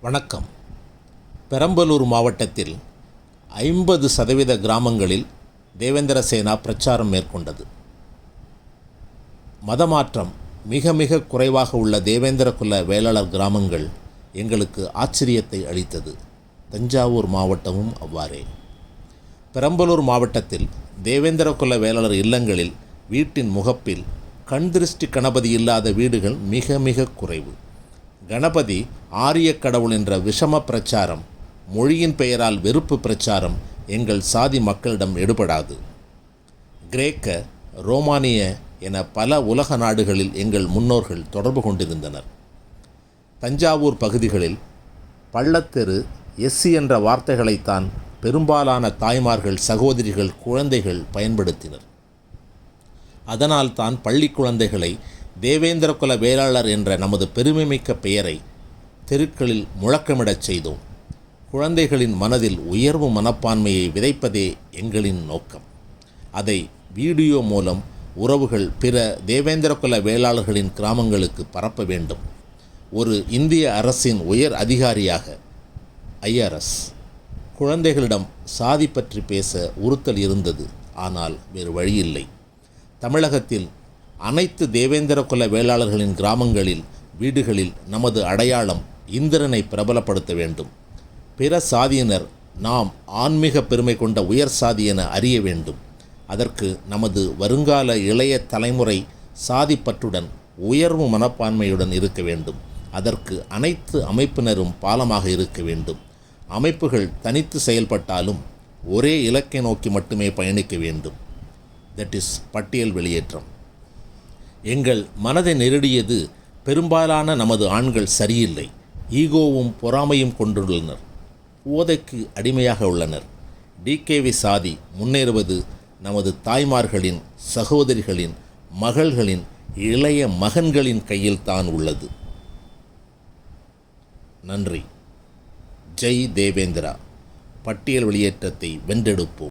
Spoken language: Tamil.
வணக்கம். பெரம்பலூர் மாவட்டத்தில் 50% கிராமங்களில் தேவேந்திர சேனா பிரச்சாரம் மேற்கொண்டது. மதமாற்றம் மிக மிக குறைவாக உள்ள தேவேந்திர குல வேளாளர் கிராமங்கள் எங்களுக்கு ஆச்சரியத்தை அளித்தது. தஞ்சாவூர் மாவட்டமும் அவ்வாறே. பெரம்பலூர் மாவட்டத்தில் தேவேந்திர குல வேளாளர் இல்லங்களில் வீட்டின் முகப்பில் கண் திருஷ்டி கணபதி இல்லாத வீடுகள் மிக மிக குறைவு. கணபதி ஆரிய கடவுள் என்ற விஷம பிரச்சாரம், மொழியின் பெயரால் வெறுப்பு பிரச்சாரம் எங்கள் சாதி மக்களிடம் எடுபடாது. கிரேக்க, ரோமானிய என பல உலக நாடுகளில் எங்கள் முன்னோர்கள் தொடர்பு கொண்டிருந்தனர். தஞ்சாவூர் பகுதிகளில் பள்ளத்தெரு, எஸ்சி என்ற வார்த்தைகளைத்தான் பெரும்பாலான தாய்மார்கள், சகோதரிகள், குழந்தைகள் பயன்படுத்தினர். அதனால்தான் பள்ளி குழந்தைகளை தேவேந்திர குல வேளாளர் என்ற நமது பெருமைமிக்க பெயரை தெருக்களில் முழக்கமிடச் செய்தோம். குழந்தைகளின் மனதில் உயர்வு மனப்பான்மையை விதைப்பதே எங்களின் நோக்கம். அதை வீடியோ மூலம் உறவுகள் பிற தேவேந்திர குல வேளாளர்களின் கிராமங்களுக்கு பரப்ப வேண்டும். ஒரு இந்திய அரசின் உயர் அதிகாரியாக IRS குழந்தைகளிடம் சாதி பற்றி பேச உறுத்தல் இருந்தது. ஆனால் வேறு வழியில்லை. தமிழகத்தில் அனைத்து தேவேந்திர குல வேளாளர்களின் கிராமங்களில், வீடுகளில் நமது அடையாளம் இந்திரனை பிரபலப்படுத்த வேண்டும். பிற சாதியினர் நாம் ஆன்மீக பெருமை கொண்ட உயர் சாதி என அறிய வேண்டும். அதற்கு நமது வருங்கால இளைய தலைமுறை சாதிப்பற்றுடன், உயர்வு மனப்பான்மையுடன் இருக்க வேண்டும். அதற்கு அனைத்து அமைப்பினரும் பாலமாக இருக்க வேண்டும். அமைப்புகள் தனித்து செயல்பட்டாலும் ஒரே இலக்கை நோக்கி மட்டுமே பயணிக்க வேண்டும். தட் இஸ் பட்டியல் வெளியேற்றம். எங்கள் மனதை நெருடியது பெரும்பாலான நமது ஆண்கள் சரியில்லை. ஈகோவும் பொறாமையும் கொண்டுள்ளனர். போதைக்கு அடிமையாக உள்ளனர். DKV சாதி முன்னேறுவது நமது தாய்மார்களின், சகோதரிகளின், மகள்களின், இளைய மகன்களின் கையில் தான் உள்ளது. நன்றி. ஜெய் தேவேந்திரா. பட்டியல் வெளியேற்றத்தை வென்றெடுப்போம்.